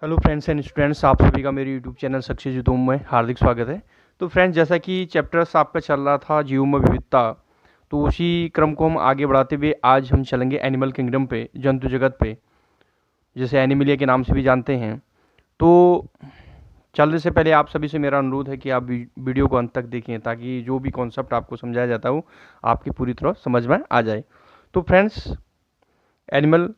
Hello friends and students, आप सभी का मेरे यूट्यूब चैनल सक्सेस यूट्यूब में हार्दिक स्वागत है। तो फ्रेंड्स, जैसा कि चैप्टर्स आपका चल रहा था जीव में विविधता, तो उसी क्रम को हम आगे बढ़ाते हुए आज हम चलेंगे एनिमल किंगडम पे, जंतु जगत पे, जैसे एनिमलिया के नाम से भी जानते हैं। तो चलने से पहले आप सभी से मेरा अनुरोध है कि आप वीडियो को अंत तक देखें, ताकि जो भी कॉन्सेप्ट आपको समझाया जाता हो आपकी पूरी तरह समझ में आ जाए। तो फ्रेंड्स, एनिमल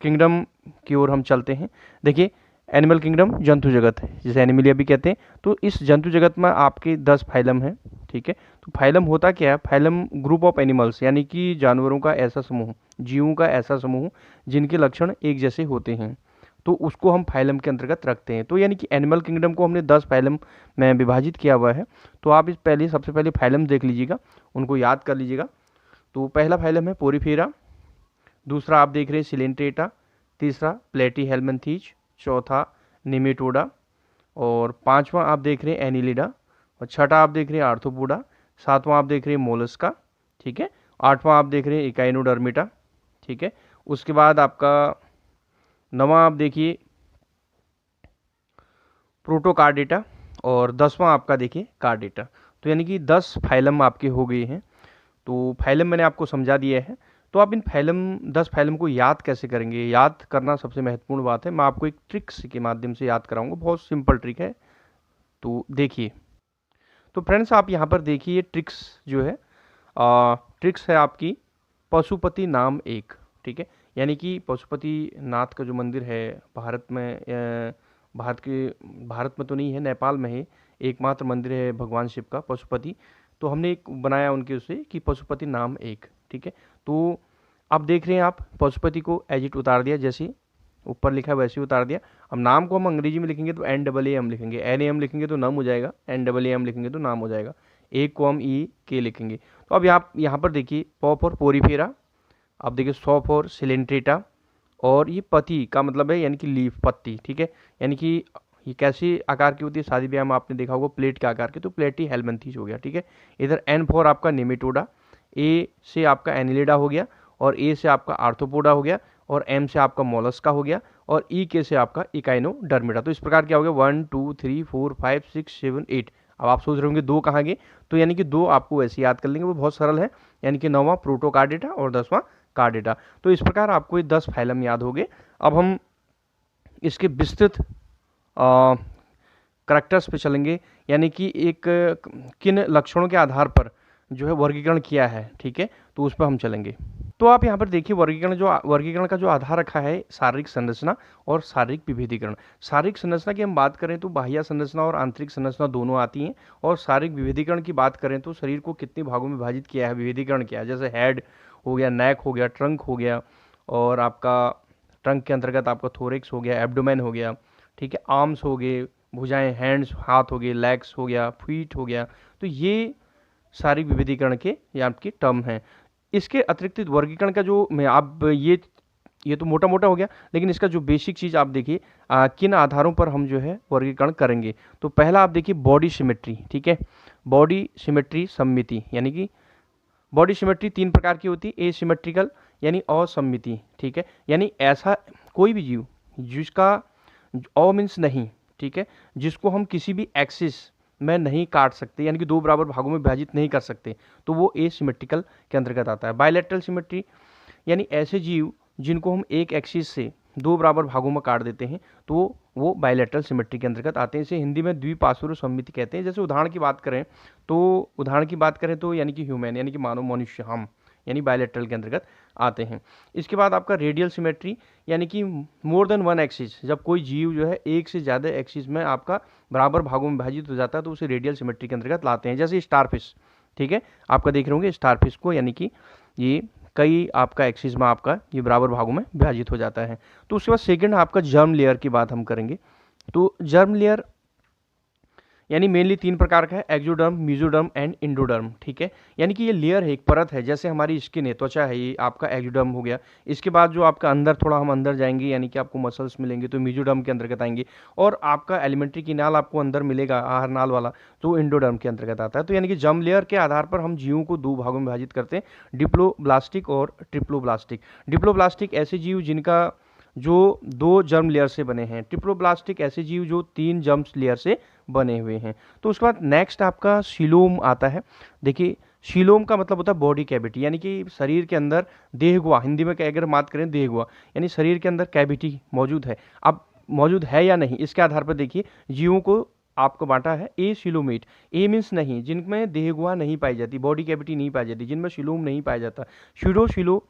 किंगडम की ओर हम चलते हैं। देखिए, एनिमल किंगडम जंतु जगत है, जिसे एनिमलिया भी कहते हैं। तो इस जंतु जगत में आपके 10 फाइलम हैं। ठीक है, तो फाइलम होता क्या है? फाइलम ग्रुप ऑफ एनिमल्स, यानी कि जानवरों का ऐसा समूह, जीवों का ऐसा समूह जिनके लक्षण एक जैसे होते हैं, तो उसको हम फाइलम के अंतर्गत रखते हैं। तो यानी कि एनिमल किंगडम को हमने 10 फाइलम में विभाजित किया हुआ है। तो आप इस पहले सबसे पहले फाइलम देख लीजिएगा, उनको याद कर लीजिएगा। तो पहला फाइलम है पोरीफेरा, दूसरा आप देख रहे हैं सिलेंट्रेटा, तीसरा प्लेटीहेल्मिन्थीज, चौथा निमेटोडा, और पांचवा आप देख रहे हैं एनिलिडा, और छठा आप देख रहे हैं आर्थ्रोपोडा, सातवां आप देख रहे हैं मोलस्का। ठीक है, आठवां आप देख रहे हैं इकाइनोडर्मिटा। ठीक है, उसके बाद आपका नवा आप देखिए प्रोटोकार्डेटा, और 10वां आपका देखिए कार्डेटा। तो यानी कि 10 फाइलम आपके हो गए हैं। तो फाइलम मैंने आपको समझा दिया है। तो आप इन फाइलम 10 फाइलम को याद कैसे करेंगे? याद करना सबसे महत्वपूर्ण बात है। मैं आपको एक ट्रिक्स के माध्यम से याद कराऊंगा, बहुत सिंपल ट्रिक है। तो देखिए, तो फ्रेंड्स आप यहाँ पर देखिए, ये ट्रिक्स जो है, ट्रिक्स है आपकी पशुपति नाम एक। ठीक है, यानी कि पशुपति नाथ का जो मंदिर है भारत में, भारत में तो नहीं है, नेपाल में है, एकमात्र मंदिर है भगवान शिव का पशुपति। तो हमने एक बनाया उनके उसे कि पशुपति नाम एक। ठीक है, तो आप देख रहे हैं, आप पशुपति को एजिट उतार दिया, जैसे ऊपर लिखा है वैसे ही उतार दिया। अब नाम को हम अंग्रेजी में लिखेंगे तो एन डबल ए एम लिखेंगे, एन ए एम लिखेंगे तो नम हो जाएगा, एन डबल ए एम लिखेंगे तो नाम हो जाएगा, एक को हम ई के लिखेंगे। तो अब यहाँ पर देखिए, पॉ फॉर पोरीफेरा, अब देखिए सॉ फॉर सिलेंट्रेटा, और ये पति का मतलब है यानी कि लीफ, पत्ती। ठीक है, यानी कि ये कैसी आकार की होती है? शादी ब्याह में आपने देखा होगा प्लेट के आकार के, तो प्लेटी हेलमेंथीज हो गया। ठीक है, इधर एन फॉर आपका निमेटोडा, ए से आपका एनिलिडा हो गया, और ए से आपका आर्थ्रोपोडा हो गया, और एम से आपका मोलस्का हो गया, और ई के से आपका इकाइनोडर्मिडा। तो इस प्रकार क्या हो गया? 1 2 3 4 5 6 7 8। अब आप सोच रहे होंगे दो कहाँ गए? तो यानी कि दो आपको ऐसे याद कर लेंगे, वो बहुत सरल है। यानी कि 9वां प्रोटोकार्डेटा और 10वां कार्डेटा। तो इस प्रकार आपको ये 10 फाइलम याद हो गए। अब हम इसके विस्तृत करैक्टर्स पे चलेंगे, यानी कि एक किन लक्षणों के आधार पर जो है वर्गीकरण किया है। ठीक है, तो उस पर हम चलेंगे। तो आप यहाँ पर देखिए, वर्गीकरण का जो आधार रखा है शारीरिक संरचना और शारीरिक विभेदीकरण। शारीरिक संरचना की हम बात करें तो बाह्य संरचना और आंतरिक संरचना दोनों आती हैं, और शारीरिक विभेदीकरण की बात करें तो शरीर को कितने भागों में विभाजित किया है, विभेदीकरण किया है। जैसे हेड हो गया, नेक हो गया, ट्रंक हो गया, और आपका ट्रंक के अंतर्गत आपका थोरिक्स हो गया, एब्डोमेन हो गया। ठीक है, आर्म्स हो गए, भुजाएं, हैंड्स, हाथ हो गए, लेग्स हो गया, फीट हो गया। तो ये शारीरिक विविधीकरण के ये आपके टर्म हैं। इसके अतिरिक्त वर्गीकरण का जो मैं आप ये तो मोटा मोटा हो गया, लेकिन इसका जो बेसिक चीज़ आप देखिए, किन आधारों पर हम जो है वर्गीकरण करेंगे। तो पहला आप देखिए बॉडी सिमेट्री। ठीक है, बॉडी सिमेट्री सममिति, यानी कि बॉडी सिमेट्री 3 प्रकार की होती है। ए सिमेट्रिकल यानी असममिति। ठीक है, यानी ऐसा कोई भी जीव जिसका अ मीन्स नहीं, ठीक है, जिसको हम किसी भी एक्सिस में नहीं काट सकते, यानी कि दो बराबर भागों में विभाजित नहीं कर सकते, तो वो एसिमेट्रिकल के अंतर्गत आता है। बायलैटरल सिमेट्री यानी ऐसे जीव जिनको हम एक एक्सिस से दो बराबर भागों में काट देते हैं, तो वो बायलैटरल सिमेट्री के अंतर्गत आते हैं। इसे हिंदी में द्विपार्श्व सममिति कहते हैं। जैसे उदाहरण की बात करें तो यानी कि ह्यूमन, यानी कि मानव, मनुष्य, हम, यानी बायलैटरल के अंतर्गत आते हैं। इसके बाद आपका रेडियल सिमेट्री, यानी कि मोर देन वन एक्सिस, जब कोई जीव जो है एक से ज़्यादा एक्सिस में आपका बराबर भागों में विभाजित हो जाता है, तो उसे रेडियल सिमेट्री के अंतर्गत लाते हैं। जैसे स्टारफिश, ठीक है, आपका देख रहे होंगे स्टारफिश को, यानी कि ये कई आपका एक्सिस में आपका ये बराबर भागों में विभाजित हो जाता है। तो उसके बाद सेकंड आपका जर्म लेयर की बात हम करेंगे। तो जर्म लेयर यानी मेनली 3 प्रकार का है, एक्सोडर्म, मेसोडर्म एंड इंडोडर्म। ठीक है, यानी कि ये लेयर है, एक परत है, जैसे हमारी स्किन है, त्वचा है, ये आपका एक्सोडर्म हो गया। इसके बाद जो आपका अंदर थोड़ा हम अंदर जाएंगे, यानी कि आपको मसल्स मिलेंगे, तो मेसोडर्म के अंतर्गत आएंगे। और आपका एलिमेंट्री किनाल आपको अंदर मिलेगा, आहार नाल वाला, तो इंडोडर्म के अंतर्गत आता है। तो यानी कि जर्म लेयर के आधार पर हम जीवों को दो भागों में विभाजित करते हैं, डिप्लोब्लास्टिक और ट्रिप्लोब्लास्टिक। डिप्लोब्लास्टिक ऐसे जीव जिनका जो 2 जर्म लेयर से बने हैं। ट्रिप्लोब्लास्टिक ऐसे जीव जो 3 जर्म लेयर से बने हुए हैं। तो उसके बाद नेक्स्ट आपका सीलोम आता है। देखिए सीलोम का मतलब होता है बॉडी कैविटी, यानी कि शरीर के अंदर देहगुहा, हिंदी में अगर बात करें देहगुहा, यानी शरीर के अंदर कैविटी मौजूद है। अब मौजूद है या नहीं इसके आधार पर देखिए जीवों को आपको बांटा है ए सिलोमेट। ए मीन्स नहीं, जिनमें देहगुहा नहीं पाई जाती, बॉडी कैविटी नहीं पाई जाती, जिनमें सिलोम नहीं पाया जाता। स्यूडो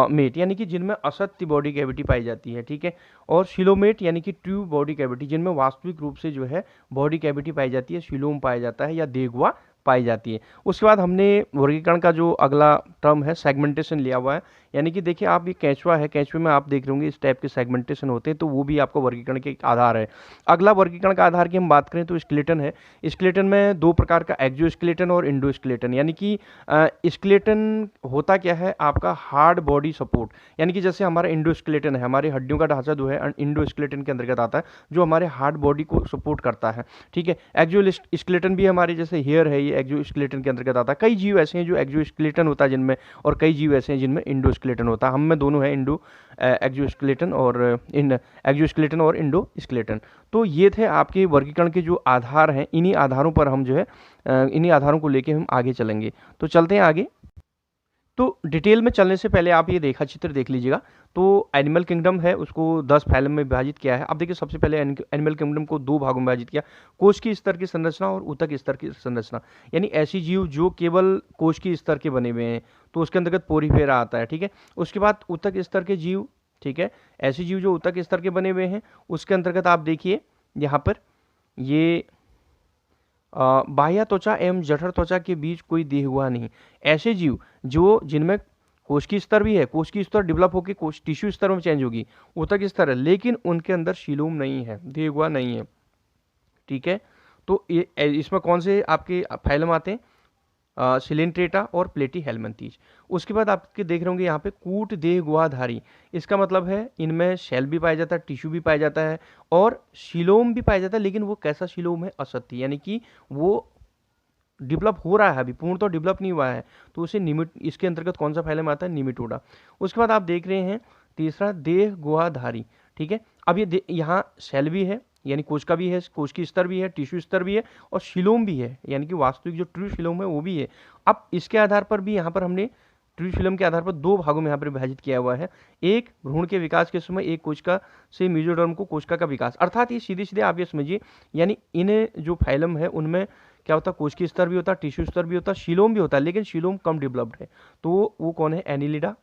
मेट यानी कि जिनमें असत्य बॉडी कैविटी पाई जाती है, ठीक है। और सिलोमेट यानी कि ट्रू बॉडी कैविटी, जिनमें वास्तविक रूप से जो है बॉडी कैविटी पाई जाती है, सिलोम पाया जाता है या देहगुहा पाई जाती है। उसके बाद हमने वर्गीकरण का जो अगला टर्म है सेगमेंटेशन लिया हुआ है, यानी कि देखिए आप ये केंचुआ है, केंचुए में आप देख रहे होंगे इस टाइप के सेगमेंटेशन होते हैं, तो वो भी आपको वर्गीकरण के आधार है। अगला वर्गीकरण का आधार की हम बात करें तो स्केलेटन है। स्केलेटन में 2 प्रकार का एक्सोस्केलेटन और इंडोस्केलेटन, यानी कि स्केलेटन होता क्या है आपका हार्ड बॉडी सपोर्ट, यानी कि जैसे हमारा इंडोस्केलेटन है, हमारी हड्डियों का ढांचा जो है इंडोस्केलेटन के अंतर्गत आता है, जो हमारे हार्ड बॉडी को सपोर्ट करता है, ठीक है। एक्सोस्केलेटन भी हमारे जैसे हेयर है, ये एक्सोस्केलेटन के अंतर्गत आता है। कई जीव ऐसे हैं जो एक्सोस्केलेटन होता है जिनमें, और कई जीव ऐसे हैं जिनमें इंडोस्केलेटन होता है। हम में दोनों है एक्सोस्केलेटन और इंडोस्केलेटन। तो ये थे आपके वर्गीकरण के जो आधार हैं, इन्हीं आधारों पर हम जो है इन्हीं आधारों को लेके हम आगे चलेंगे। तो चलते हैं आगे। तो डिटेल में चलने से पहले आप ये रेखा चित्र देख लीजिएगा। तो एनिमल किंगडम है, उसको 10 फैलम में विभाजित किया है। अब देखिए सबसे पहले एनिमल किंगडम को 2 भागों में विभाजित किया, कोश की स्तर की संरचना और ऊतक स्तर की संरचना, यानी ऐसी जीव जो केवल कोश की स्तर के बने हुए हैं, तो उसके अंतर्गत पोरीफेरा आता है, ठीक है। उसके बाद ऊतक स्तर के जीव, ठीक है, ऐसी जीव जो ऊतक स्तर के बने हुए हैं, उसके अंतर्गत आप देखिए यहाँ पर ये बाह्य त्वचा एवं जठर त्वचा के बीच कोई देहगुहा नहीं। ऐसे जीव जो जिनमें कोश की स्तर भी है, कोश की स्तर डेवलप होकर कोश टिश्यू स्तर में चेंज होगी, ऊतक स्तर है, लेकिन उनके अंदर सीलोम नहीं है, देहगुहा नहीं है, ठीक है। तो ये इसमें कौन से आपके फाइलम आते हैं, सिलेंट्रेटा और प्लेटी हेलमिंथीज। उसके बाद आपके देख रहे होंगे यहाँ पे कूट देह गुहाधारी, इसका मतलब है इनमें सेल भी पाया जाता है, टिश्यू भी पाया जाता है और शिलोम भी पाया जाता है, लेकिन वो कैसा शिलोम है, असत्य, यानी कि वो डेवलप हो रहा है, अभी पूर्ण तो डेवलप नहीं हुआ है। तो उसे इसके अंतर्गत कौन सा फाइलम आता है, निमिटोडा। उसके बाद आप देख रहे हैं तीसरा देह गुहाधारी, ठीक है। अब ये यहाँ सेल भी है, यानी कोश का भी है, कोश की स्तर भी है, टिश्यू स्तर भी है और शिलोम भी है, यानी कि वास्तविक जो ट्रू शिलोम है वो भी है। अब इसके आधार पर भी यहाँ पर हमने ट्रू शिलोम के आधार पर 2 भागों में यहाँ पर विभाजित किया हुआ है। एक भ्रूण के विकास के समय एक कोशिका से मेसोडर्म को कोशिका का विकास, अर्थात ये सीधे सीधे आप ये समझिए, यानी इन जो फाइलम है उनमें क्या होता है, कोश की स्तर भी होता है, टिश्यू स्तर भी होता है, शिलोम भी होता है, लेकिन शिलोम कम डेवलप्ड है। तो वो कौन है, एनिलिडा,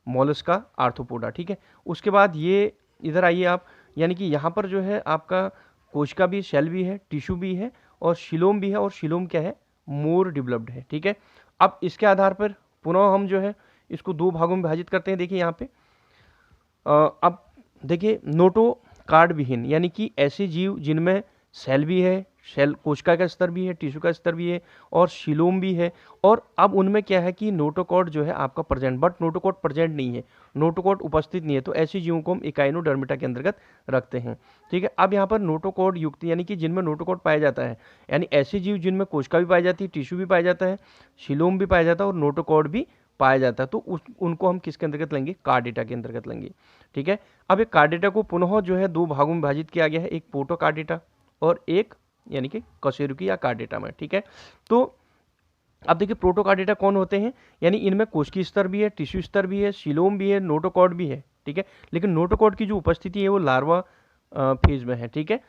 मोलस्का, आर्थ्रोपोडा, ठीक है। उसके बाद ये इधर आइए आप, यानी कि यहाँ पर जो है आपका कोशिका भी, सेल भी है, टिश्यू भी है और शिलोम भी है, और शिलोम क्या है, मोर डेवलप्ड है, ठीक है। अब इसके आधार पर पुनः हम जो है इसको 2 भागों में विभाजित करते हैं। देखिए यहाँ पे अब देखिए नोटो कार्ड विहीन, यानी कि ऐसे जीव जिनमें सेल भी है, सेल कोशिका का स्तर भी है, टिश्यू का स्तर भी है और शिलोम भी है, और अब उनमें क्या है कि नोटोकॉट जो है आपका प्रेजेंट, बट नोटोकॉट प्रेजेंट नहीं है, नोटोकॉट उपस्थित नहीं है, तो ऐसी जीवों को हम इकाइनोडर्मिटा के अंतर्गत रखते हैं, ठीक है। अब यहाँ पर नोटोकॉट युक्त, यानी कि जिनमें नोटोकॉट पाया जाता है, यानी ऐसे जीव जिनमें कोशिका भी पाई जाती है, टिश्यू भी पाया जाता है, शिलोम भी पाया जाता है और नोटोकॉट भी पाया जाता है, तो उनको हम किसके अंतर्गत लेंगे, कार्डेटा के अंतर्गत लेंगे, ठीक है। अब एक कार्डेटा को पुनः जो है 2 भागों में विभाजित किया गया है, एक प्रोटोकार्डेटा और एक यानी कि कशेरुकी या कार्डेटा में, ठीक है। तो अब देखिए प्रोटोकार्डेटा कौन होते हैं, यानी इनमें कोशिकीय स्तर भी है, टिश्यू स्तर भी है, शिलोम भी है, नोटोकॉट भी है, ठीक है। लेकिन नोटोकॉट की जो उपस्थिति है वो लार्वा फेज में है, ठीक है।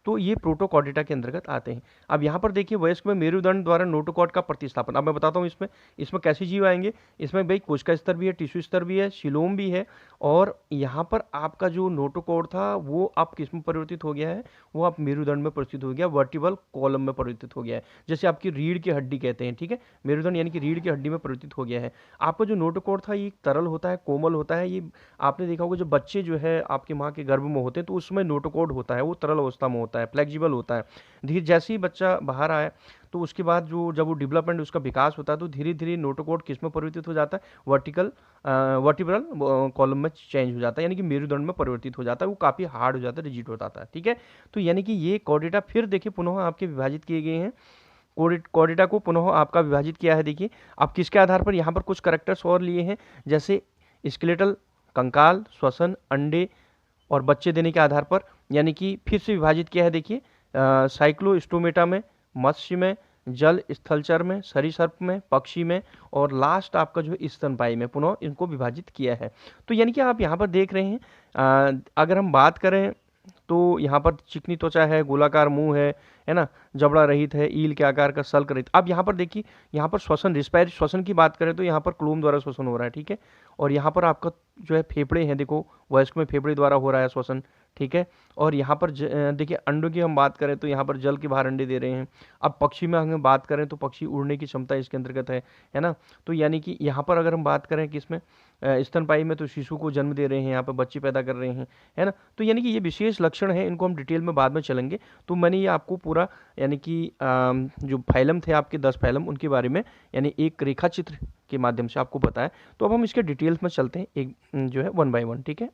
तो ये प्रोटोकॉर्डेटा के अंतर्गत आते हैं। अब यहाँ पर देखिए वयस्क में मेरुदंड द्वारा नोटोकॉट का प्रतिस्थापन, अब मैं बताता हूँ इसमें कैसे जीव आएंगे। इसमें भाई कोशिका स्तर भी है, टिश्यू स्तर भी है, शिलोम भी है, और यहाँ पर आपका जो नोटोकॉट था वो अब किस में परिवर्तित हो गया है, वो आप मेरुदंड में परिवर्तित हो गया, वर्टिबल कॉलम में परिवर्तित हो गया है, जैसे आपकी रीढ़ की हड्डी कहते हैं, ठीक है। मेरुदंड यानी कि रीढ़ की हड्डी में परिवर्तित हो गया है। आपका जो नोटोकॉट था ये तरल होता है, कोमल होता है, ये आपने देखा होगा जब बच्चे जो है आपकी माँ के गर्भ में होते हैं तो उसमें नोटोकॉट होता है, वो तरल अवस्था में होता है, फ्लेक्सिबल होता है। धीरे जैसे ही बच्चा बाहर आए तो उसके बाद जब वो डेवलपमेंट उसका विकास होता है तो धीरे धीरे नोटोकॉट किस में परिवर्तित हो जाता है, वर्टिब्रल कॉलम में चेंज हो जाता है, यानी कि मेरुदंड में परिवर्तित हो जाता है, वो काफ़ी हार्ड हो जाता है, रिजिड हो जाता है, ठीक है। तो यानी कि ये कॉर्डेटा फिर देखिए पुनः आपके विभाजित किए गए हैं, कॉर्डेटा को पुनः आपका विभाजित किया है। देखिए आप किसके आधार पर, यहाँ पर कुछ करेक्टर्स और लिए हैं, जैसे स्केलेटल, कंकाल, श्वसन, अंडे, और बच्चे देने के आधार पर यानी कि फिर से विभाजित किया है। देखिए साइक्लोस्टोमेटा में, मत्स्य में, जल स्थलचर में, सरीसृप में, पक्षी में और लास्ट आपका जो है स्तनपायी में पुनः इनको विभाजित किया है। तो यानी कि आप यहाँ पर देख रहे हैं अगर हम बात करें तो यहाँ पर चिकनी त्वचा है, गोलाकार मुंह है ना, जबड़ा रहित है, ईल के आकार का सल्क रहित। अब यहाँ पर देखिए, यहाँ पर श्वसन रिस्पायरेटरी श्वसन की बात करें तो यहाँ पर क्लोम द्वारा श्वसन हो रहा है, ठीक है। और यहाँ पर आपका जो है फेफड़े हैं, देखो वयस्क में फेफड़े द्वारा हो रहा है श्वसन, ठीक है। और यहाँ पर देखिए अंडों की हम बात करें तो यहाँ पर जल के बाहर अंडे दे रहे हैं। अब पक्षी में हम बात करें तो पक्षी उड़ने की क्षमता इसके अंतर्गत है ना। तो यानी कि यहाँ पर अगर हम बात करें किसमें, स्तनपायी में, तो शिशु को जन्म दे रहे हैं, यहाँ पर बच्चे पैदा कर रहे हैं, है ना। तो यानी कि ये विशेष लक्षण है, इनको हम डिटेल में बाद में चलेंगे। तो मैंने ये आपको पूरा यानी कि जो फाइलम थे आपके 10 फाइलम, उनके बारे में यानी एक रेखा चित्र के माध्यम से आपको बताया। तो अब हम इसके डिटेल्स में चलते हैं, एक जो है 1 बाय 1, ठीक है।